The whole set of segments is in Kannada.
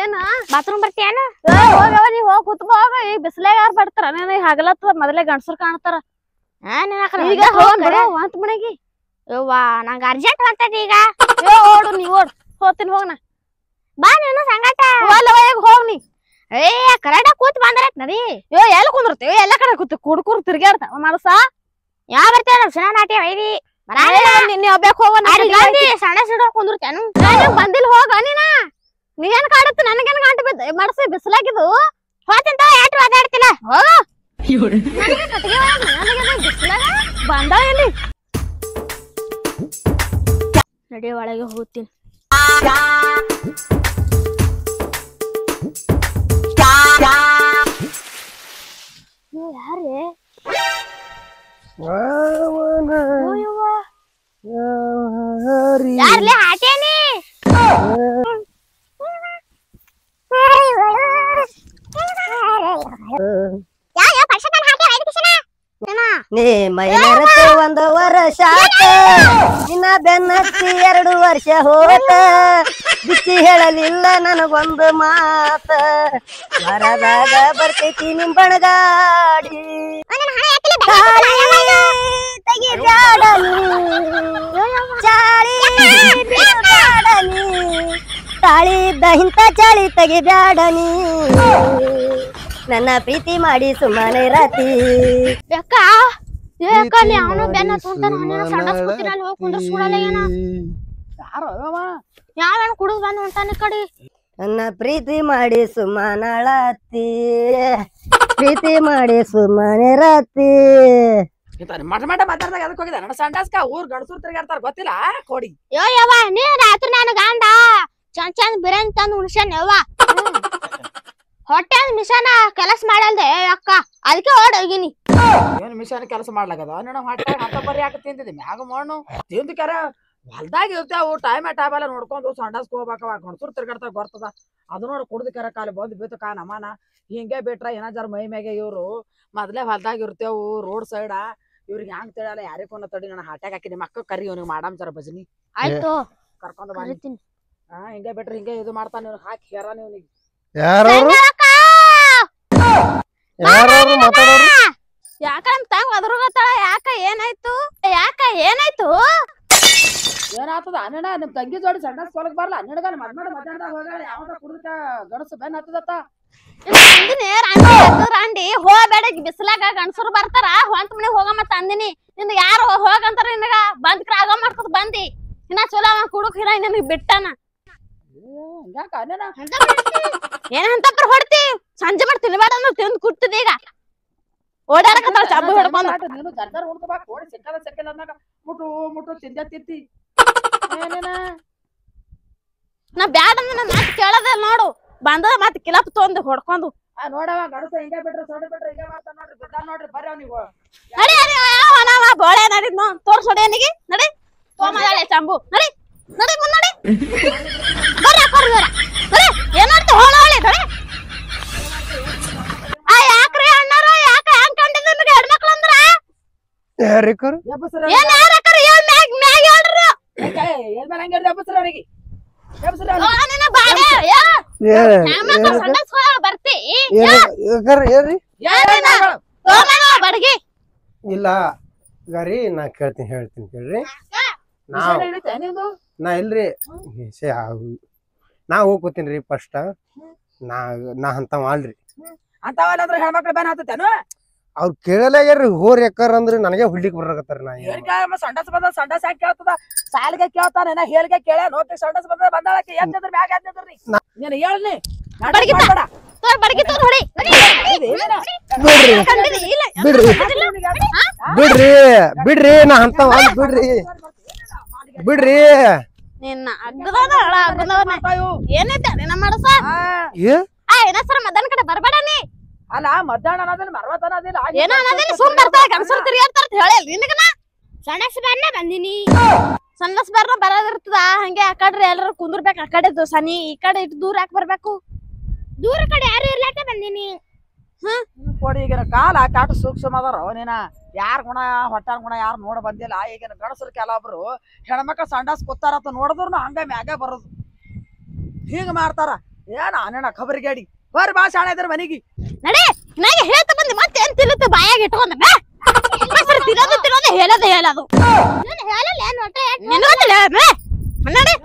ಏನ ಬಾತ್ರೂಮ್ ಬರ್ತೀಯನ ಹೋಗವ ನೀ ಹೋಗ್ ಕುತ್ಕೋ ಹೋಗ ಈ ಬಿಸ್ಲಾಗ ಯಾರು ಬರ್ತಾರ ನೀನ್ ಹಗಲತ್ತದ ಮೊದಲೇ ಗಂಡಸರು ಕಾಣ್ತಾರ ಈಗ ಹೋಗಂತ ಮನೆಗೆ ಯವ್ವಾ ನಂಗ ಅರ್ಜೆಂಟ್ ಹೊಂಟದಿ ಈಗ ಓಡು ನೀ ಓಡ್ ಹೋಗ್ತೀನಿ ಹೋಗ್ನ ಬಾ ನೀನು ಸಂಗಾಟ ಹೋಗ್ ನೀ ಏ ಕರೆಕ್ಟ್ ಕೂತ್ ಬಂದ್ರತ್ ನಡಿ ಎಲ್ಲ ಕುಂದಿರ್ತೇವೆ ಎಲ್ಲ ಕಡೆ ಕೂತ್ ಕುಡ್ಕುರ್ ತಿರ್ಗಾಡ್ತಾವ ಮಾಡಸ ಯಾವ ಬರ್ತೀಯ ಸುನಾ ನಾಟಿ ವೈದಿ ನೀ ಒಬ್ಯಾಕ್ ಹೋಗ ಸಣ್ಣ ಸಿಡ ಕುಂದಿರ್ತೇನು ಬಂದಿಲ್ ಹೋಗ ನೀ ಏನ್ ಕಾಡತ್ತ ನನಗೇನ್ ಗಂಟು ಬಿದ್ದ ಮಾಡಸ ಬಿಸ್ಲಾಗಿದು ಹೋತಿಂತ ಯಾಟ್ ಮಾತಾಡ್ತಿಲ್ಲ ಹೋಗ ಬಂದ ಎಲ್ಲಿ ನಡಿ ಒಳಗೆ ಹೋಗ್ತೀನಿ ಯಾರೇ ಯಾರ್ಲೆ ಹಾಟೇನಿ ನೀ ಮೈನರತ ಒಂದು ವರ್ಷ ನಿನ್ನ ಬೆನ್ನತ್ತಿ 2 ವರ್ಷ ಹೋತ ಬಿಚ್ಚಿ ಹೇಳಲಿಲ್ಲ ನನಗೊಂದು ಮಾತ ಮರದಾಗ ಬರ್ತೈತಿ ನಿಂಬಣಗಾಡಿ ತಾಳಿ ಇದ್ದ ಇಂತ ಚಾಳಿ ತೆಗಿಬ್ಯಾಡನಿ ನನ್ನ ಪ್ರೀತಿ ಮಾಡಿ ಸುಮ್ಮನೆ ರಾತಿ ಯಾಕ ಅವನು ಬೆನ್ನ ತುಂಟಾನ ಸಣ್ಣ ಕೂತಿನಲ್ಲಿ ಹೋಗಿ ಕುಂದ್ರಸ್ಕೊಡಲ್ಲ ಏನ ಯಾವನ್ ಕುಡಿದ್ ಬಂದ್ ಹೊಂಟಾನ ಕಡೆ ನನ್ನ ಪ್ರೀತಿ ಮಾಡಿ ಸುಮ್ಮನಳತಿ ಪ್ರೀತಿ ಮಾಡಿ ಸುಮ್ಮನೆ ರಾತಿ ಮಠ ಮಠ ಮಾತಾಡ್ದಾಗ ಅದಕ್ಕೆ ಹೋಗಿದ ನನ್ನ ಸಂಡಾಸ್ಕ ಊರ್ ಗಣಸೂರ್ ತಿರ್ಗಾಡ್ತಾರ ಗೊತ್ತಿಲ್ಲ ಕೋಡಿ ಯವ್ವ ನೀ ರಾತ್ರಿ ನನ್ ಗಂಡ ಚಂದ ಚಂದ ಬಿರಿಯಾನಿ ತಂದು ಉಣ್ಸ್ಯಾನ ಯವ್ವ ಹೊಟ್ಟೆ ಮಿಷನ್ ಕೆಲಸ ಮಾಡಲ್ದೆ ಅಕ್ಕ ಅದಕ್ಕೆ ಓಡೋಗಿನಿ ಏನ್ ಮಿಷನ್ ಕೆಲಸ ಮಾಡ್ಲಾಗದ ನನ್ನ ಹೊಟ್ಟೆ ಹತ್ತ ಬರಿ ಹಾಕ ತಿಂತಿದ್ದೆ ಮ್ಯಾಗ ಮಣ್ಣು ತಿಂದು ಕ್ಯಾರ ಹೊಲ್ದಾಗ ಇರ್ತಾವು ಟೈಮ್ ಎಲ್ಲ ನೋಡ್ಕೊಂಡು ಸಂಡಾಸ್ಕ ಹೋಗ್ಬೇಕವ ಗಣಸೂರ್ ತಿರ್ಗಾಡ್ತಾರ ಬರ್ತದ ಅದು ನೋಡಿ ಕುಡ್ದು ಕರ ಕಾಲಿ ಬಂದ್ ಬೀತು ಕಾ ನಮಾನ ಹಿಂಗೆ ಬಿಟ್ರ ಏನಾಜಾರ ಮೈ ಮ್ಯಾಗೆ ಇವ್ರು ಮೊದ್ಲೇ ಹೊಲ್ದಾಗ ಇರ್ತೇವು ರೋಡ್ ಸೈಡ್ ಇವ್ರಿಗೆ ಹ್ಯಾಂಗ್ ತಿಳಿಯಲ್ಲ ಯಾರಿಗೊಂದ ತಡಿ ನನ್ನ ಹಾಟ್ಯಾಗ ಹಾಕಿ ನಿಮ್ಮ ಅಕ್ಕ ಕರಿ ಅವ್ನಿಗೆ ಮಾಡಾಮ್ ಜರ ಭಜನಿ ಆಯ್ತು ಕರ್ಕೊಂಡ್ ಬಂದಿನಿ ಹಿಂಗೆ ಬಿಟ್ರ ಹಿಂಗೆ ಇದು ಮಾಡ್ತಾನ ಇವ್ನು ಹಾಕಿ ಹೇರ ನೀವ್ನಿಗೆ ಯಾಕ ನಮ್ ತಂಗ ಅದ್ರಗತ್ತಾಳ ಯಾಕ ಏನಾಯ್ತು ಏನಾಗ್ತದ ಅಣ್ಣ ನಿಮ್ ತಂಗಿ ಜೋಡಿ ಸಣ್ಣ ಸ್ಕೂಲ್ಗೆ ಬರಲ್ಲ ನಿನಗ ಮಧ್ಯಾಹ್ನದಾಗ ಹೋಗಾಳ ಯಾವ ಕುಡ್ದಕ್ಕ ಗಣಸು ಬೆನ್ ಹತ್ತದತ್ತ ರಾಂಡಿ ಹೋಗ್ಬೇಡ ಬಿಸ್ಲಾಗ ಗಂಡಸರು ಬರ್ತಾರ ಹೊಂತ ಮನೆ ಹೋಗಮ್ಮ ತಂದಿನಿ ನಿನ್ ಯಾರು ಹೋಗಂತಾರ ನಿನಗ ಬಂದ್ ಕ್ರಾಗ ಮಾಡ್ಕೊತ ಬಂದಿ ಇನ್ನ ಚಲೋ ಅವ ಕುಡುಕ್ ಹಿರ ನಿನಗ್ ಬಿಟ್ಟಾನ ಏನಂತಪ್ಪ ಹೊಡ್ತಿ ಸಂಜೆ ಮಾಡಿ ತಿನ್ಬೇಡ ಅಂದ್ರೆ ತಿಂದು ಕುಟ್ಟದ ಈಗ ಓಡಾಡಕತ್ತಾಳ ಚಾಬು ಹಿಡ್ಕೊಂಡ್ ನೀನು ಜರ್ಜರ್ ಉಣ್ಕಬಾ ಕೋಡಿ ಸಿಕ್ಕಲ್ಲ ಅಂದಾಗ ಮುಟ್ಟು ತಿಂದೆ ತಿತ್ತಿ ನಾ ಬ್ಯಾಡ ನನ್ನ ಮಾತು ಕೇಳದ ನೋಡು ಬಂದದ ಮತ್ ಕಿಲಪ್ ತೊಂದು ಹೊಡ್ಕೊಂಡು ನೋಡವ ಗಣಸ ಹಿಂಗೆ ಬಿಟ್ರೆ ಸೊಡೆ ಬಿಟ್ರೆ ಹಿಂಗೆ ಮಾಡ್ತಾನ ನೋಡ್ರಿ ಬಿದ್ದಾನ ನೋಡ್ರಿ ಬರ್ರಿ ಅವ್ನಿಗೆ ನಡಿ ಬೋಳೆ ನಡಿ ತೋರ್ಸೊಡೆಯನಿಗೆ ನಡಿ ತೋಮದಾಳೆ ಚಂಬು ನಡಿ ನಡಿ ಮುಂದ್ ನಡಿ ಬರ್ರಿ ಅಕ್ಕೋರ್ ಏನಾಡ್ತ ಹೋಳಿ ನಡಿ ಯಾಕ್ರಿ ಅಣ್ಣಾರ ಯಾಕ ಹ್ಯಾಂಗ್ ಕಂಡಿದ್ ನಿಮ್ಗೆ ಹೆಣ್ಮಕ್ಳು ಅಂದ್ರ ಏನ್ ಯಾರಕ್ಕಾರ ಏನ್ ಮ್ಯಾಗ ಹೇಳ್ರಿ ಎಲ್ಮೇಲೆ ಹಂಗೆ ಎಬ್ಬಸ್ರ ಅವನಿಗೆ ಬರ್ತಿ ಇಲ್ಲ ಗರಿ ನಾ ಹೇಳ್ತೀನಿ ಕೇಳ್ರಿ ನಾ ಇಲ್ರಿ ನಾ ಹೋಗ್ಕೋತೀನ್ರಿ ಫಸ್ಟ್ ನಾ ಅಂತ ಮಾಡ್ರಿ ಅಂತವಲ್ಲ ಹೆಣ್ಮಕ್ಳು ಬೇನ ಹತ್ತೇನು ಅವ್ರು ಕೇಳಲಾಗ್ಯಾರ್ರಿ ಹೋರ್ ಯಾಕಾರ ಅಂದ್ರೆ ನನಗೆ ಹುಡ್ಲಿಕ್ ಬರಕತ್ತಾರ ನಾ ಸಂಡಸ್ ಬಂದ ಸಂಡಸ್ ಯಾಕೆ ಕೇಳ್ತದ ಸಾಲಿಗೆ ಕೇಳ್ತಾನ ಹೇಳಿಗೆ ಕೇಳ ನೋಡ್ತಿ ಸಂಡಸ್ ಬಂದ ಬಂದಾಳಕ್ಕೆ ಎದ್ದಿದ್ರ ಮ್ಯಾಗ ಎದ್ದಿದ್ರಿ ನೀನು ಹೇಳಿ ಬಿಡ್ರಿ ಬಿಡ್ರಿ ನಾ ಅಂತ ಬಿಡ್ರಿ ಬಿಡ್ರಿ ನಿನ್ನ ಏನೈತೆ ನಿನ್ನ ಮಾಡಸ ಮಧ್ಯಾಹ್ನ ಕಡೆ ಬರ್ಬೇಡ ನೀ ಅಲ್ಲ ಮಧ್ಯಾಹ್ನ ಅನ್ನೋದಿಲ್ಲ ಮರ್ವತ್ ಅನ್ನೋದಿಲ್ಲ ಏನೋ ಅನ್ನೋದಿಲ್ಲ ಸುಮ್ ಬರ್ತಾಳ ಗಂಡಸರು ತಿರ್ಗಾಡ್ತಾರ ಅಂತ ಹೇಳಿ ನಿನಗನ ಸಣ್ಣಸ್ ಬರ್ನ ಬಂದಿನಿ ಸಣ್ಣಸ್ ಬರ್ನ ಬರೋದಿರ್ತದ ಹಂಗೆ ಆ ಕಡ್ರಿ ಎಲ್ಲರೂ ಕುಂದ್ರಬೇಕು ಆ ಕಡೆ ಸನಿ ಈ ಕಡೆ ಇಟ್ಟು ದೂರ ಯಾಕೆ ಬರ್ಬೇಕು ದೂರ ಕಡೆ ಯಾರು ಇರ್ಲಾಕ ಬಂದಿನಿ ಕೊಡಿ ಈಗಿನ ಕಾಲ ಕಾಟು ಸೂಕ್ಷ್ಮ ಅದಾರ ನೀನ ಯಾರ ಗುಣ ಹೊಟ್ಟಾನ ಗುಣ ಯಾರು ನೋಡ ಬಂದಿಲ್ಲ ಈಗಿನ ಗಣಸರು ಕೆಲವೊಬ್ರು ಹೆಣ್ಮಕ್ಳ ಸಂಡಾಸ್ ಕೂತಾರತ್ತ ನೋಡಿದ್ರು ಹಂಗ ಮ್ಯಾಗ ಬರೋದು ಹಿಂಗ ಮಾಡ್ತಾರ ಏನ ಅಣ್ಣ ಖಬರ್ ಗಾಡಿ ಬರ್ರಿ ಬಾ ಶಾಣೆ ಇದ್ರ ಮನಿಗೆ ನಡಿ ನನಗೆ ಹೇಳ್ತಾ ಬಂದಿ ಮತ್ತೆ ಏನ್ ತಿನ್ನುತ್ತೆ ಬಾಯಾಗ ಇಟ್ಕೊಂಡ ತಿನ್ನೋದು ಹೇಳೋದು ನೀನ್ ಹೇಳಲ್ಲ ಏನ್ ಒಟ್ಟ ನಡಿ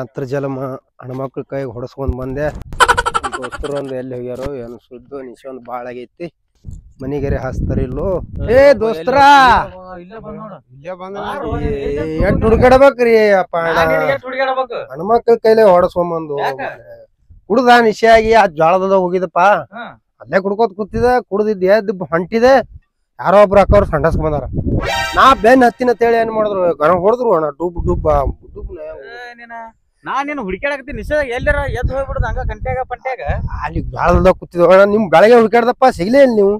ಅಂತರ್ಜಲಮ ಹೆಣ್ಮಕ್ಳ ಕೈಗೆ ಹೊಡಸ್ಕೊಂಡ್ ಬಂದೆ ದೋಸ್ತರು ಒಂದ್ ಎಲ್ಲಿ ಹೋಗ್ಯಾರೋ ಏನು ಸುದ್ದು ನಿಶೆ ಒಂದ್ ಬಾಳ ಆಗೈತಿ ಮನಿಗೆರೆ ಹಾಸ್ತಾರಿಲ್ಲೋ ಏ ದೋಸ್ತರ ಎಷ್ಟ್ ಹುಡುಕಾಡಬೇಕ್ರಿ ಅಪ್ಪ ಹೆಣ್ಮಕ್ಳ ಕೈಲೇ ಹೊಡಸ್ಕೊಂಬಂದು ಕುಡ್ದ ನಿಶೆ ಆಗಿ ಆ ಜ್ವಾಳದ ಹೋಗಿದಪ್ಪ ಅಲ್ಲೇ ಕುಡ್ಕೋತ ಕೂತಿದ ಕುಡ್ದಿದ್ ಎದ್ದು ಹೊಂಟಿದೆ ಯಾರೋ ಒಬ್ರು ಅಕ್ಕವ್ರು ಸಂಡಸ್ಕೊಂಡ್ ಬಂದಾರ ನಾ ಬೆನ್ ಹತ್ತಿನ ತೇಳಿ ಏನ್ ಮಾಡಿದ್ರು ಗಣ ಹೊಡೆದ್ರು ಅಣ್ಣ ಡುಬ್ ಡುಬ್ ನಾನೇನು ಹುಡುಕಾಡಕತ್ತೀನಿ ನಿಶ್ಚಯ ಎಲ್ಲರ ಎದ್ದು ಹೋಗ್ಬಿಡುದು ಹಂಗ ಕಂಟ್ಯಾಗ ಪಂಟ್ಯಾಗ ಅಲ್ಲಿ ಗಾಳದಾಗ ಕೂತಿದ್ವ ಅಣ್ಣ ನಿಮ್ ಬೆಳಗ್ಗೆ ಹುಡುಕಾಡ್ದಪ್ಪ ಸಿಗ್ಲೇ ಇಲ್ಲ ನೀವು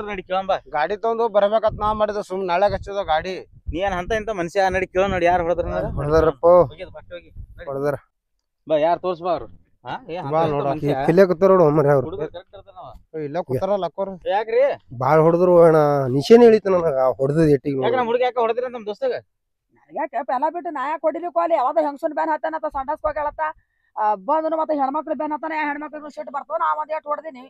ನಡಿ ಕೇಳಂಬ ಗಾಡಿ ತಗೊಂಡು ಬರ್ಬೇಕತ್ ನಾ ಮಾಡಿದ ಸುಮ್ ನಾಳೆ ಹಚ್ಚದ ಗಾಡಿ ನೀ ಏನ್ ಅಂತ ಇಂತ ಮನುಷ್ಯ ನಡಿ ಕೇಳ ನೋಡಿ ಯಾರು ಹೊಡೆದ್ರ ಹೊಡೆದಾರಪ್ಪ ಹೊಡೆದಾರ ಬಾ ಯಾರು ತೋರ್ಸ್ಬಾ ಅವ್ರು ಕಿಲ್ಲೆ ಕೂತಾರ ನೋಡು ಮರಿ ಅವ್ರು ಇಲ್ಲ ಕೂತಾರಲ್ಲ ಅಕ್ಕೋರ್ ಯಾಕ್ರಿ ಬಾಳ್ ಹೊಡೆದ್ರು ಅಣ್ಣ ನಿಶೇನ್ ಹೇಳಿತ್ತು ನನಗ ಹೊಡೆದ ಎಟ್ಟಿಗೆ ಯಾಕ ನಮ್ ಹುಡುಗ ಯಾಕ ಹೊಡೆದ್ರಿ ನಮ್ ದೋಸ್ತಗ ಯಾಕೆ ಎಲ್ಲ ಬಿಟ್ಟು ನಾ ಯಾಕೆ ಹೊಡಿಲಿಕ್ಕೆ ಅಲ್ಲಿ ಯಾವ್ದೋ ಹೆಂಗಸನ್ ಬ್ಯಾನ್ ಹತ್ತಾನ ಸಂಡಾಸ್ ಹೋಗ್ಯಾಳತ್ತ ಬಂದನು ಮತ್ತೆ ಹೆಣ್ಮಕ್ಳು ಬ್ಯಾನ್ ಹತ್ತಾನ ಹೆಣ್ಮಕ್ಳಿಗೂ ಶೀಟ್ ಬರ್ತಾವ ನಾ ಒಂದ್ ಏಟ್ ಹೊಡೆದಿನಿ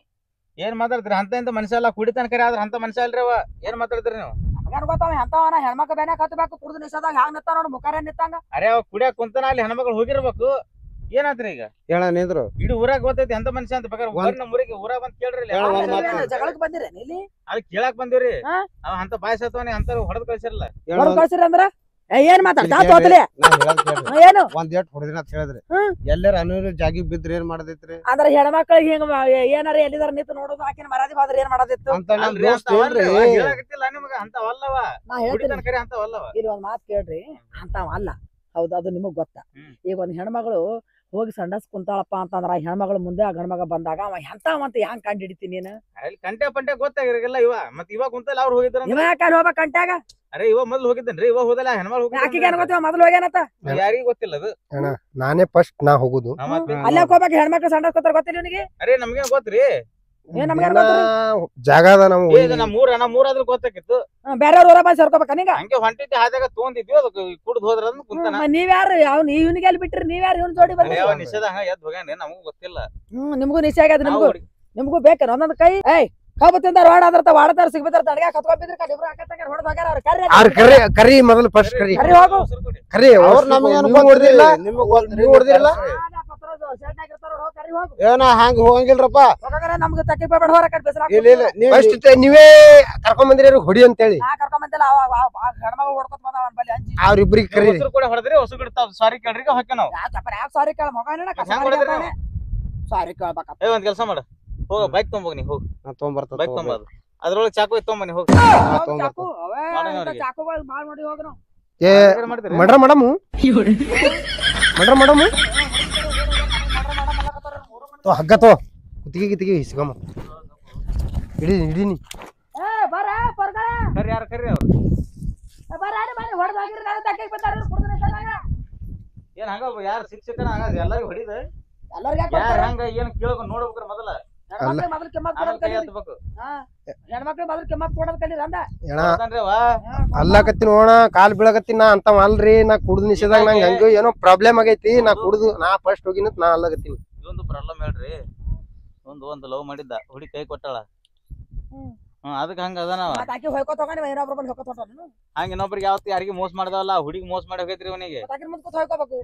ಏನ್ ಮಾತಾಡ್ತೀರಿ ಅಂತ ಇಂತ ಮನುಷ್ಯ ಅಲ್ಲ ಕುಡಿತಾನ ಕರೆ ಆದ್ರ ಅಂತ ಮನುಷ್ಯ ಅಲ್ರಿ ಅವ ಏನ್ ಮಾತಾಡ್ತೀರಿ ನೀವು ನಮ್ಗೇನ್ ಗೊತ್ತಾವ ಎಂತವನ ಹೆಣ್ಮಕ್ಳು ಬ್ಯಾನ್ಯಾಗ ಹತ್ತಬೇಕು ಕುಡ್ದು ನಿಷೇಧಾಗ ಹ್ಯಾಂಗ ನಿಂತ ನೋಡು ಮುಖಾರ ನಿಂತಂಗ ಅರೆ ಅವ ಕುಡಿಯಾಕ ಕುಂತಾನ ಅಲ್ಲಿ ಹೆಣ್ಮಕ್ಳು ಹೋಗಿರ್ಬೇಕು ಏನಾತ್ರಿ ಈಗ ಹೇಳ ನಿಂದ್ರು ಇಡೀ ಊರಾಗ ಗೊತ್ತೈತಿ ಅಂತ ಮನುಷ್ಯ ಅಂತ ಬೇಕಾದ್ರೆ ನಮ್ಮ ಊರಿಗೆ ಊರಾಗ ಬಂದ್ ಕೇಳ್ರಿ ಜಗಳಕ್ಕೆ ಬಂದಿರೇನ್ ಇಲ್ಲಿ ಅಲ್ಲಿ ಕೇಳಾಕ್ ಬಂದಿವ್ರಿ ಹಾ? ಅವ ಅಂತ ಬಾಯ್ಸತ್ತವನಿ ಅಂತ ಹೊಡೆದ್ ಕಳ್ಸಿರಲ್ಲ ಹೊರಗ್ ಕಳ್ಸಿರಿ ಅಂದ್ರ ಏನ್ ಮಾತಾಡ್ತಾ ತೋತಲಿ ಏನು ಒಂದ್ ಏಟ್ ಹೊಡೆದಿನ ಅಂತ ಹೇಳಿದ್ರಿ ಹ್ಮ್. ಎಲ್ಲಾರ ಅನೂರು ಜಾಗಿ ಬಿದ್ರಿ ಏನ್ ಮಾಡದೈತ್ರಿ ಅಂದ್ರ ಹೆಣ್ಮಕ್ಳಿಗೆ ಹಿಂಗ ಏನಾರ ಎಲ್ಲಿದಾರ ನಿಂತು ನೋಡೋದು ಆಕಿನ ಮರಾದಿ ಹೋದ್ರ ಏನ್ ಮಾಡೋದಿತ್ತು ಅಂತ ನಮ್ ಅಲ್ರಿ ದೋಸ್ತ್ ಏನ್ರಿ ಹೇಳಕತ್ತಿಲ್ಲ ನಿಮಗ ಅಂತವಲ್ಲವ ನಾ ಹೇಳ್ತೀನಿ ಕುಡಿತಾನ ಕರೆ ಅಂತವಲ್ಲವ ಇಲ್ಲಿ ಒಂದ್ ಮಾತ್ ಕೇಳ್ರಿ ಅಂತಾವ ಅಲ್ಲ ಹೌದು ಅದು ನಿಮಗ್ ಗೊತ್ತ ಈಗ ಒಂದ್ ಹೆಣ್ಮಗಳು ಹೋಗಿ ಸಂಡಸ್ ಕುಂತಾಳಪ್ಪ ಅಂತಂದ್ರ ಆ ಹೆಣ್ಮಗಳು ಮುಂದೆ ಆ ಗಂಡ್ಮಗ ಬಂದಾಗ ಅವ ಎಂತಾವಂತ ಹ್ಯಾಂಗ್ ಕಂಡು ಹಿಡಿತೀನಿ ನೀನು ಅಲ್ಲಿ ಕಂಟೆ ಪಂಟೆ ಗೊತ್ತಾಗಿರಲ್ಲ ಇವ ಮತ್ ಇವಾಗ ಕುಂತಲ್ಲ ಅವ್ರು ಹೋಗಿದ್ರ ಇವ ಯಾಕೆ ಹೋಗ್ಬೇಕ ಕಂಟ್ಯಾಗ ಅರೆ ಇವ ಮೊದ್ಲು ಹೋಗಿದ್ದನ್ರಿ ಇವ ಹೋದಲ್ಲ ಹೆಣ್ಮಲ್ ಆಕಿಗೆ ಏನ್ ಗೊತ್ತಿವ ಮೊದಲು ಹೋಗ್ಯಾನತ್ತ ಯಾರಿಗೂ ಗೊತ್ತಿಲ್ಲ ಅದು ನಾನೇ ಫಸ್ಟ್ ನಾ ಹೋಗುದು ಅಲ್ಲೇ ಹೋಗ್ಬೇಕು ಹೆಣ್ಮಕ್ಳು ಸಂಡಸ್ ಕೂತಾರ ಗೊತ್ತಿಲ್ಲ ಇವನಿಗೆ ಅರೆ ನಮ್ಗೆ ಗೊತ್ತ್ರಿ ಏನ್ ನಮ್ಗೆ ಜಾಗ ಅದ ನಾವು ನಮ್ಮೂರಾದ್ರೂ ಗೊತ್ತಾಕಿತ್ತು ಬೇರೆಯವ್ರ ಊರ ಬಂದ್ ಸೇರ್ಕೋಬೇಕ ನೀಗ ಹಂಗೆ ಹೊಂಟಿದ್ದೆ ಹಾದಾಗ ತೊಗೊಂಡಿದ್ವಿ ಅದಕ್ಕೆ ಕುಡ್ದು ಹೋದ್ರ ಅಂದ್ ಕುಂತಾನ ನೀವ್ಯಾರು ಅವ್ನು ಇವನಿಗೆ ಎಲ್ಲಿ ಬಿಟ್ರಿ ನೀವ್ಯಾರು ಇವ್ನ ಜೋಡಿ ಬಂದ್ರಿ ಯಾವ ನಿಷೇಧ ಹಂಗ ಎದ್ದು ಹೋಗ್ಯಾನ ನಮಗೂ ಗೊತ್ತಿಲ್ಲ ನಿಮ್ಗೂ ನಿಶ್ಚಯ ಆಗ್ಯದ ನಿಮ್ಗೂ ಬೇಕೇನ ಒಂದೊಂದ್ ಕೈ ಏಯ್ ಕಬ್ಬತ್ತಿಂದ ವಾಡಾದ್ರ ವಾಡತಾರ ಸಿಗ್ಬಿತಾರ ತಡಗ ಕತ್ಕೊಂಡ್ಬಿದ್ರ ಕಡಿಬ್ರು ಹಾಕತ್ತಾಗ ಹೊಡೆದ್ ಹೋಗ್ಯಾರ ಅವ್ರ ಕರ್ರಿ ಕರಿ ಮೊದಲು ಫಸ್ಟ್ ಕರಿ ಕರಿ ಹೋಗು ಕರಿ ಅವ್ರ ನಮಗೇನು ಗೊತ್ತಿಲ್ಲ ನಿಮಗ್ ನೀವು ಹೊಡೆದಿರಲ್ಲ ಏನ ಹಂಗ ಹೋಗಂಗಿಲ್ರಪ್ಪ ನಮ್ಗೆ ತಕ್ಕಿ ಬೇಡ ಹೊರ ಕಟ್ ಬೇಸರ ಇಲ್ಲ ಇಲ್ಲ ನೀವ್ ಫಸ್ಟ್ ನೀವೇ ಕರ್ಕೊಂಡ್ ಬಂದಿರಿ ಹೊಡಿ ಅಂತ ಹೇಳಿ ನಾ ಕರ್ಕೊಂಬಂದಿಲ್ಲ ಹೆಣ್ಮಗಳು ಹೊಡ್ಕೊತ ಬಂದ ಅವನ್ ಬಲ್ಲಿ ಅಂಜಿ ಅವ್ರಿಬ್ರಿಗೆ ಕರಿ ಹೊಸರು ಕೂಡ ಹೊಡೆದ್ರಿ ಹೊಸ ಗಿಡ ಸಾರಿ ಕೇಳ್ರಿ ಹೊಕ್ಕ ನಾವು ಯಾಕೆ ಸಾರಿ ಕೇಳ ಮಗ ಸಾರಿ ಕೇಳ್ಬೇಕ ಒಂದ್ ಕೆಲಸ ಮಾಡ ಹೋಗ ಬೈಕ್ ತೊಗೊಂಬೋಗ್ ನೀ ಹೋಗ್ ತೊಗೊಂಬರ್ತ ಬೈಕ್ ತೊಗೊಂಬ ಅದ್ರೊಳಗೆ ಚಾಕು ತೊಗೊಂಬನಿ ಹೋಗಿ ಚಾಕು ಅವೇ ಚಾಕುಗಳು ಬಾಳ್ ಮಾಡಿ ಹೋಗ್ರು ಏ ಮಡ್ರ ಮಾಡಮು ಮಡ್ರ ಮಾಡಮು ತೋ ಹಗ್ಗ ತೋ ಕುತ್ತಿಗೆ ಹಿಸ್ಕಮ್ಮ ಹಿಡೀನಿ ಬರ ಪರ್ಗಳೆ ಕರಿ ಯಾರು ಕರ್ರಿ ಅವ್ರು ಹೊಡೆದ್ ಹೋಗಿರಿ ನಾನು ತಕ್ಕಿಗೆ ಬಂದಾರ ಏನ್ ಹಂಗ ಯಾರು ಶಿಕ್ಷಕನ ಹಂಗ ಎಲ್ಲರಿಗೂ ಹೊಡಿದ ಎಲ್ಲರಿಗೆ ಯಾರ ಹಂಗ ಏನ್ ಕೇಳ್ಕೊಂಡ್ ನೋಡ್ಬೇಕ್ರ ಮೊದಲ ಮೊದಲು ಕೆಮ್ಮತ್ ಕೊಡೋದ್ ಕಲೀರಿ ಹೆಣ್ಮಕ್ಳು ಮೊದಲು ಕೆಮ್ಮತ್ ಕೊಡೋದ್ ಕಲೀರಿ ಅಂದ ಅಲ್ಲಕತ್ತಿ ನೋಡ ಕಾಲ್ ಬೀಳಕತ್ತೀನಿ ನಾ ಅಂತ ಅಲ್ರಿ ನಾ ಕುಡ್ದು ನಿಷೇಧಾಗ ನಂಗೆ ಹಂಗ ಏನೋ ಪ್ರಾಬ್ಲಮ್ ಆಗೈತಿ ನಾ ಕುಡ್ದು ನಾ ಫಸ್ಟ್ ಹೋಗಿನ ನಾ ಅಲ್ಲಕತ್ತೀನಿ ಇದೊಂದು ಪ್ರಾಬ್ಲಮ್ ಹೇಳ್ರಿ ಒಂದು ಲವ್ ಮಾಡಿದ್ದ ಹುಡಿ ಕೈ ಕೊಟ್ಟಾಳ ಅದಕ್ಕೆ ಹಂಗ ಅದನವ ಆಕಿ ಹೋಯ್ಕೋತ ಹೋಗಿ ಇನ್ನೊಬ್ರು ಬಂದು ಹೋಗ್ಕೋತ ಹೊಂಟಾನ ಹಂಗ ಇನ್ನೊಬ್ರಿಗೆ ಯಾವತ್ತು ಯಾರಿಗೆ ಮೋಸ ಮಾಡ್ದವಲ್ಲ ಹುಡುಗಿ ಮೋಸ ಮಾಡಿ ಹೋಗೈತ್ರಿ ಅವನಿಗೆ ಆಕಿನ ಮುಂದೆ ಕೂತ್ ಹೋಯ್ಕೋಬೇಕು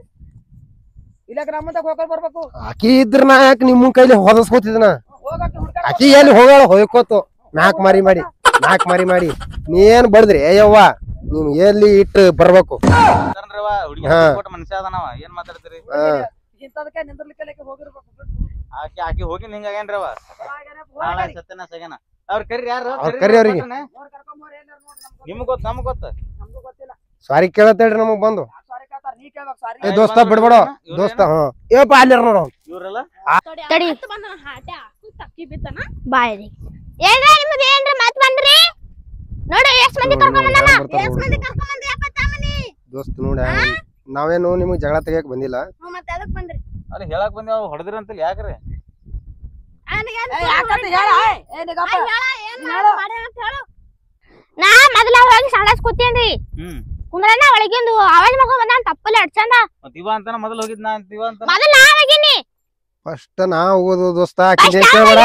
ಇಲ್ಲ ನಮ್ಮ ಹೋಗ್ಕೊಂಡು ಬರ್ಬೇಕು ಆಕಿ ಇದ್ರ ನಾ ಯಾಕೆ ನಿಮ್ಮ ಕೈಲಿ ಹೊದಸ್ಕೋತಿದ್ನ ಹೋಗಕ್ಕೆ ಹುಡ್ಕಾಡ ಆಕಿ ಎಲ್ಲಿ ಹೋಗಾಳ ಹೋಯ್ಕೋತು ನಾಕ್ ಮಾರಿ ಮಾಡಿ ನೀ ಏನ್ ಬಡದ್ರಿ ಅಯ್ಯವ್ವ ನೀವ್ ಎಲ್ಲಿ ಇಟ್ಟು ಬರ್ಬೇಕು ಹುಡುಗಿ ಕೊಟ್ಟ ಮನುಷ್ಯ ಅದನವ ಏನ್ ಮಾತಾಡ್ತೀರಿ ಇಂತದಕ್ಕೆ ನಿಂದ್ರಲಿಕ್ಕೆ ಹೋಗಿರ್ಬೇಕು ಆಕಿ ಹೋಗಿ ಹಿಂಗಾಗೇನ್ರವ ಸತ್ಯನ ಸಗನ ಅವ್ರ ಕರ್ರಿ ಯಾರು ಕರಿ ಅವ್ರಿಗೆ ನಿಮ್ಗ್ ಗೊತ್ತ ನಮ್ಗ್ ಗೊತ್ತ ನಮ್ಗೂ ಗೊತ್ತಿಲ್ಲ ಸಾರಿ ಕೇಳತ್ತೇಳ್ರಿ ನಮಗ್ ಬಂದು ಸಾರಿ ಕೇಳ್ತಾರ ನೀ ಕೇಳ್ಬೇಕು ಸಾರಿ ಏ ದೋಸ್ತ ಬಿಡ್ಬೇಡ ದೋಸ್ತ ಏಪ್ಪ ಅಲ್ಲಿ ನೋಡ ಇವ್ರಲ್ಲ ತಡಿ ತಕ್ಕಿ ಬಿತ್ತನ ಬಾಯ್ರಿ ಏನ್ರ ನಿಮ್ದು ಏನ್ರ ಮತ್ ಬಂದ್ರಿ ನೋಡಿ ಎಷ್ಟ್ ಮಂದಿ ಕರ್ಕೊಂಡ್ ಬಂದಾನ ಎಷ್ಟ್ ಮಂದಿ ಕರ್ಕೊಂಡ್ ಬಂದ್ರಿ ಅಪ್ಪ ತಮ್ಮನಿ ದೋಸ್ತ್ ನೋಡ ನಾವೇನು ನಿಮಗ್ ಜಗಳ ತೆಗಿಯಕ್ ಬಂದಿಲ್ಲ. ಮತ್ತೆ ಅದಕ್ ಬಂದ್ರಿ ಅಲ್ಲಿ ಹೇಳಕ್ ಬಂದಿ ಅವ್ ಹೊಡೆದ್ರಿ ಅಂತಲ್ಲ ಯಾಕ್ರಿ ಯಾಕಂತ ಹೇಳ ಏನಿಗಪ್ಪ ನಾ ಮೊದಲ ಹೋಗಿ ಸಂಡಾಸ್ ಕೂತೇನ್ರಿ ಕುಂದ್ರಣ್ಣ ಒಳಗಿಂದು ಆವಾಜ್ ಮಾಡ್ಕೊಂಡ್ ಬಂದ ತಪ್ಪಲ್ಲಿ ಅಡ್ಸಂದ ಮತ್ ಇವ ಅಂತಾನ ಮೊದಲ್ ಹೋಗಿದ್ ನಾ ಅಂತ ಇವ ಅಂತ ಮೊದಲ ನಾ ಹೋಗಿನಿ ಫಸ್ಟ್ ನಾ ಹೋಗೋದು ದೋಸ್ತ ಆಕಿನ್ ಕೇಳ್ಬೇಡ.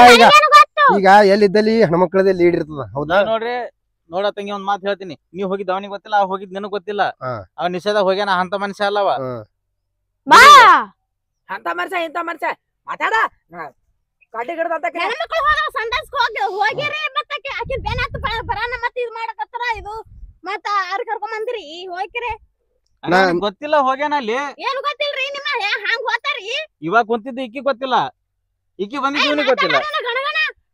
ಈಗ ಎಲ್ಲಿದ್ದಲ್ಲಿ ಹೆಣ್ಮಕ್ಳದೇ ಲೀಡ್ ಇರ್ತದ ಹೌದಾ? ನೋಡ್ರಿ ನೋಡ ತಂಗಿ ಒಂದ್ ಮಾತು ಹೇಳ್ತೀನಿ, ನೀವ್ ಹೋಗಿದ್ ಅವನಿಗೆ ಗೊತ್ತಿಲ್ಲ, ಅವ್ ಹೋಗಿದ್ ನಿನಗ್ ಗೊತ್ತಿಲ್ಲ. ಅವ ನಿಷೇಧ ಹೋಗ್ಯಾನ, ಅಂತ ಮನುಷ್ಯ ಅಲ್ಲವ. ಬಾ ಅಂತ ಮನುಷ್ಯ ಇಂತ ಮನುಷ್ಯ ಮಾತಾಡ ಕಡ್ಡಿ ಗಿಡದ ಹೆಣ್ಮಕ್ಳು ಹೋದ್ರ ಸಂಡಾಸ್ಕ ಹೋಗಿರಿ ಮತ್ತ ಆಕಿ ಬೇನ್ ಹತ್ತು ಬರಾನ ಮತ್ತ ಇದ್ ಮಾಡಕತ್ತಾರ ಇದು ಮತ್ತ ಯಾರು ಕರ್ಕೊಂಡ್ ಬಂದ್ರಿ ಹೋಗಿರಿ ಗೊತ್ತಿಲ್ಲ ಹೋಗ್ಯಾನ ಅಲ್ಲಿ. ಏನ್ ಗೊತ್ತಿಲ್ರಿ ನಿಮ್ಮ ಹಂಗ ಹೋತಾರಿ ಇವಾಗ ಕುಂತಿದ್ದು ಇಕ್ಕಿ ಗೊತ್ತಿಲ್ಲ, ಇಕ್ಕಿ ಬಂದಿದ್ದು ಇವನಿಗೆ ಗೊತ್ತಿಲ್ಲ.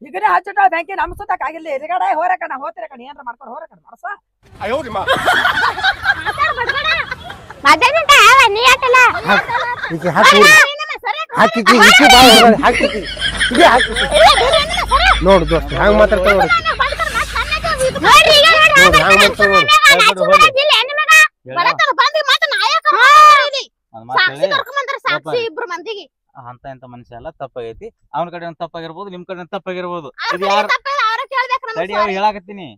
ಈಗನೇ ಹಚ್ಚಿಟ್ಟ ಬ್ಯಾಂಕಿ ನಮ್ ಸುತ್ತಕ್ ಆಗಿಲ್ಲ ಎದುರುಗಡೆ ಹೋರಕಣ ಹೋತಿರ ಕಣ ಏನ್ರ ಮಾಡ್ಕೊಂಡು ಹೋರಕಣ ಮನಸ ನೀ ಆಟಲ್ಲ ನೋಡು ದೋಸ್ತ ಹಂಗ ಮಾತಾಡ್ತಾವ ಸಾಕ್ಷಿ ಇಬ್ರು ಮಂದಿಗೆ ಅಂತ ಎಂತ ಮನುಷ್ಯ ಅಲ್ಲ, ತಪ್ಪಾಗೈತಿ. ಅವನ ಕಡೆ ತಪ್ಪಾಗಿರ್ಬೋದು, ನಿಮ್ ಕಡೆ ತಪ್ಪಾಗಿರ್ಬೋದು. ಇದು ಹೇಳಾಕತ್ತೀನಿ,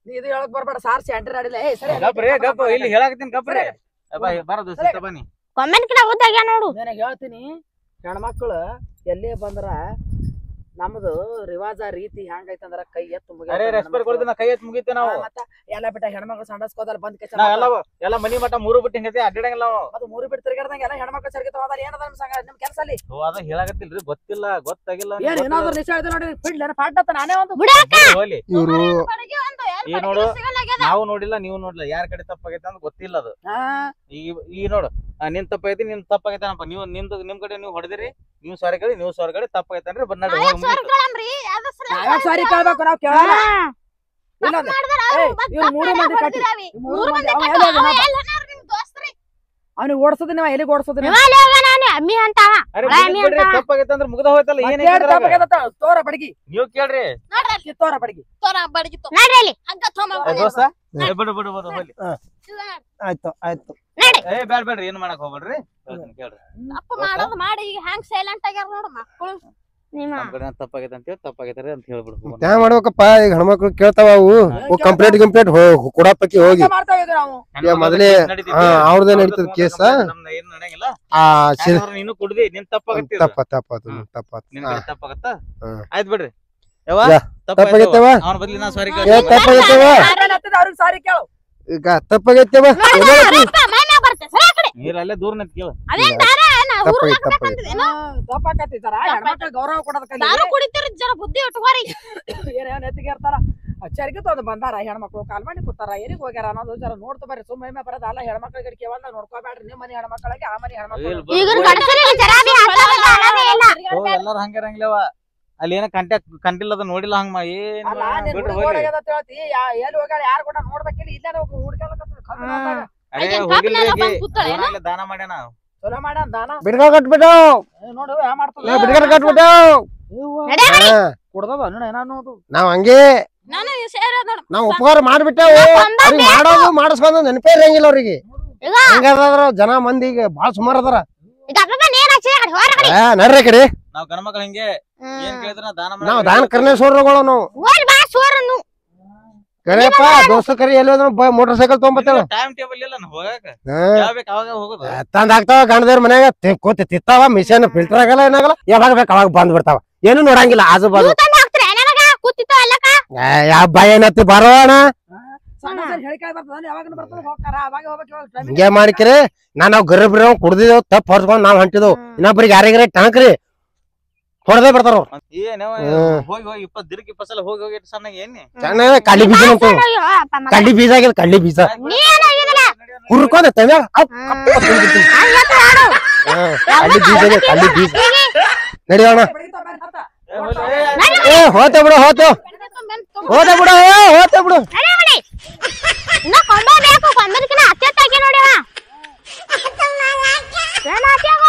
ಇದು ಹೇಳಕ್ ಬರ್ಬೇಡ ಸಾರ್ಸಿ ಅಂಟ್ರಿ ಆಡಿಲ್ಲ. ಇಲ್ಲಿ ಹೇಳಾಕತ್ತೀನಿ ಗಪ್ರೆ ಬರೋದು ಬನ್ನಿ. ಕಾಮೆಂಟ್ ಓದಾಗ್ಯ ನೋಡು. ನನಗೆ ಹೇಳ್ತೀನಿ, ಹೆಣ್ಮಕ್ಳು ಎಲ್ಲೇ ಬಂದ್ರ ನಮ್ದು ರಿವಾಜ ರೀತಿ ಹೆಂಗೈತಂದ್ರ ಕೈ ಎತ್ತು ಕೈ ಎತ್ತು ಮುಗಿತೇವೆ ನಾವು. ಎಲ್ಲ ಬಿಟ್ಟ ಹೆಣ್ಮಕ್ಳು ಸಂಡಸ್ಕೋದಲ್ಲ ಬಂದ್ ಎಲ್ಲ ಮನಿ ಮಠ ಮೂರು ಬಿಟ್ಟು ಹಿಂಗೈತಿ ಅಡ್ಡಂಗಿಲ್ಲ ನಾವು. ಅದು ಮೂರು ಬಿಟ್ಟು ತಿರ್ಗಾಡ್ದಂಗ ಎಲ್ಲ ಹೆಣ್ಮಕ್ಳು ಸರ್ಗಿತ ಹೋದ ಏನದ ನಿಮ್ ಕೆಲಸ ಅಲ್ಲಿ ಅದ ಹೇಳಾಕತ್ತಿಲ್ರಿ, ಗೊತ್ತಿಲ್ಲ ಗೊತ್ತಾಗಿಲ್ಲ. ಏನ್ ಏನಾದ್ರು ನಿಜ ಇದೆ ನೋಡಿ ಬಿಡ್ಲ ಪಾಠ ನಾನೇ ಒಂದು ಹೋಲಿ ಇವ್ರು ಈ ನೋಡು, ನಾವು ನೋಡಿಲ್ಲ ನೀವು ನೋಡಿಲ್ಲ, ಯಾರ ಕಡೆ ತಪ್ಪಾಗೈತೆ ಅಂತ ಗೊತ್ತಿಲ್ಲ. ಅದು ಈಗ ನೋಡು, ನಿನ್ ತಪ್ಪಾಗೈತಿ ನಿನ್ ತಪ್ಪಾಗೈತನಪ್ಪ, ನೀವು ನಿಮ್ದು ನಿಮ್ ಕಡೆ ನೀವು ಹೊಡೆದಿರಿ, ನೀವು ಸಾರಿ ಕಡೆ ನೀವು ಸಾರಿ ಕಡೆ ತಪ್ಪಾಗೈತನ್ರಿ ಬನ್ನಾಡಿ ಸಾರಿ ಕೇಳ್ಬೇಕು ನಾವ್ ಕೇಳ ಇವ್ರು ಮೂರು ಮಂದಿ ಕಟ್ಟಿ ಅವ್ನಿಗೆ ಓಡಿಸೋದ್ ನೀವ್ ಎಲ್ಲಿಗೆ ಓಡಿಸೋದ್ ಅಮ್ಮಿ ಅಂತ ತಪ್ಪಾಗೈತೆ ಅಂದ್ರೆ ಮುಗ್ದ ಹೋಯ್ತಲ್ಲ. ಏನ್ ತೋರ ಬಡಗಿ ನೀವು ಕೇಳ್ರಿ, ತೋರ ಬಡಗಿ ಬಿಡು ಬಿಡು ಬಿಡು ಹೋಲಿ. ಆಯ್ತು ಆಯ್ತು ಬೇಡ್ರಿ ಏನ್ ಮಾಡಕ್ ಹೋಗ್ಬೇಡ್ರಿ, ಕೇಳ್ರಿ. ತಪ್ಪು ಮಾಡೋದು ಮಾಡಿ ಈಗ ಹ್ಯಾಂಗ್ ಸೈಲೆಂಟ್ ಆಗ್ಯಾರ ನೋಡು ಮಕ್ಕಳು. ನಮ್ ಕಡೆ ತಪ್ಪಾಗೈತೆ ಅಂತ ತಪ್ಪಾಗೈತಾರೆ ಅಂತ ಹೇಳ್ಬಿಡು. ಹ್ಯಾಂಗ ಮಾಡ್ಬೇಕಪ್ಪ, ಈಗ ಹೆಣ್ಮಕ್ಳು ಕೇಳ್ತಾವ ಅವು ಕಂಪ್ಲೇಂಟ್ ಕೊಡಪಕ್ಕಿ ಹೋಗಿ ಮೊದಲೇ ಅವ್ರದೇ ನಡೀತದ ಕೇಸ. ನೀನು ಕುಡ್ದಿ ನಿನ್ ತಪ್ಪಾಗತ್ತ ತಪ್ಪಾಗತ್ತ ಆಯ್ತು ಬಿಡ್ರಿ. ತಪ್ಪಾಗೈತವ ಅವನ ಬದ್ಲಿ ನಾ ಸಾರಿ ಅವ್ರಿಗೆ ಸಾರಿ ಕೇಳು. ಈಗ ತಪ್ಪಾಗೈತವ ನೀರಲ್ಲೇ ದೂರ ನಿಂತ ಕೇಳು. ತಪ್ಪಾಕತ್ತಿದಾರ ಹೆಣ್ಮಕ್ಳು ಗೌರವ ಕೊಡೋದಕ್ಕೆ ಕುಡಿತೀರಿ ಜರ ಬುದ್ಧಿ ಇಟ್ಕೋರಿ. ಏನೇನ್ ಎತ್ತಿಗೆ ಇರ್ತಾರ ಚರಿಗೆ ತೊಂದು ಬಂದಾರ ಹೆಣ್ಮಕ್ಳು ಕಾಲ್ ಮಾಡಿ ಕೂತಾರ ಏನಿಗೆ ಹೋಗ್ಯಾರ ಅನ್ನೋದು ಜರ ನೋಡ್ತಾ ಬರ್ರಿ. ಸುಮ್ಮನೆ ಬರೋದ ಅಲ್ಲ ಹೆಣ್ಮಕ್ಳಿಗೆ ಕೇವಲ ನೋಡ್ಕೋಬೇಡ್ರಿ. ನಿಮ್ ಮನಿ ಹೆಣ್ಮಕ್ಳಿಗೆ ಆ ಮನಿ ಹೆಣ್ಮಕ್ಳು ಎಲ್ಲಾರು ಹಂಗಿರಂಗಿಲ್ಲವ. ಅಲ್ಲಿ ಏನ ಕಂಟಿಲ್ಲದ ನೋಡಿಲ್ಲ ಹಂಗ ಏನ್ ಹೇಳ್ತಿ ಎಲ್ಲಿ ಹೋಗ್ಯಾಳ ಯಾರು ಕೂಡ ನೋಡ್ಬೇಕಿಲ್ಲ. ಇಲ್ಲೇ ಹೋಗಿಲ್ಲ ದಾನ ಮಾಡ್ಯಾನ, ಚಲೋ ಮಾಡ್ಯಾನ ದಾನ. ಬಿಡ್ಗ ಕಟ್ಬಿಟ್ಟು ನೋಡು ಯಾ ಮಾಡ್ತಾನ ಬಿಡ್ಗ ಕಟ್ಬಿಟ್ಟು ಕುಡ್ದದ ಏನಾನೋದು ನಾವ್ ಹಂಗೆ ನಾವ್ ಉಪಕಾರ ಮಾಡ್ಬಿಟ್ಟೇವು. ಅವ್ರಿಗೆ ಮಾಡೋದು ಮಾಡಿಸ್ಕೊಂಡು ನೆನಪೇ ಇರಂಗಿಲ್ಲ ಅವ್ರಿಗೆ. ಹಂಗಾದ್ರ ಜನ ಮಂದಿ ಈಗ ಬಾಳ ಸುಮಾರು ಅದಾರ. ನಡ್ರಿ ಕಡೆ ನಾವ್ ಗಣಮಕ್ಳು ಹಿಂಗೆ ಏನ್ ಕೇಳಿದ್ರ ದಾನ ನಾವ್ ದಾನ ಕರ್ನೇಶ್ವರಗಳು ನಾವು ಕರೆಯಪ್ಪ. ದೋಸ್ತ ಕರಿ ಎಲ್ಲಿ ಮೋಟರ್ ಸೈಕಲ್ ತಗೊಂಬತ್ತೇಳ ಟೈಮ್ ಟೇಬಲ್ ಇಲ್ಲ ಹೋಗಾಕ ಅವಾಗ ಹೋಗುದು ತಂದ ಹಾಕ್ತಾವ ಗಂಡದೇವ್ರ ಮನ್ಯಾಗ ಕೂತಿ ತಿತ್ತಾವ. ಮಿಷನ್ ಫಿಲ್ಟರ್ ಆಗಲ್ಲ ಏನಾಗಲ್ಲ, ಯಾವಾಗ ಬೇಕು ಅವಾಗ ಬಂದ್ ಬಿಡ್ತಾವ. ಏನು ನೋಡಂಗಿಲ್ಲ ಆಜು ಬಾಜು. ಯಾವ ಭಯ ಏನತ್ತಿ ಬರೋಣ ಹಿಂಗೆ ಮಾಡಿಕ್ರಿ. ನಾವ್ ಗರೀಬ್ರಿ ಕುಡ್ದಿದೇವ್ ತಪ್ಪ ಹೊರ್ಸ್ಕೊಂಡ್ ನಾವ್ ಹೊಂಟಿದೇವ್. ಇನ್ನೊಬ್ರಿಗೆ ಯಾರಿಗಾರ ಟಣಕ್ರಿ ಹೊಡೆದೇ ಬರ್ತಾರ. ಹೋಗಿ ಹೋಗಿ 20 ಸಲ ಹೋಗಿ ಹೋಗಿ ಸಣ್ಣ ಏನಿ ಚೆನ್ನಾಗ ಕಡ್ಲಿ ಬೀಜ ಕಡ್ಲಿ ಬೀಜ ಆಗಿಲ್ಲ. ಕಡ್ಲಿ ಬೀಜ ಹುರ್ಕೊಂಡ ಕಡ್ಲಿ ಬೀಜ ಕಡ್ಲಿ ಬೀಜ ನಡಿಯೋಣ. ಹೋತೆ ಬಿಡು ಹೋತೆ ಹೋತೆ ಬಿಡು ಹೋತೆ ಬಿಡು. ಬೇಕು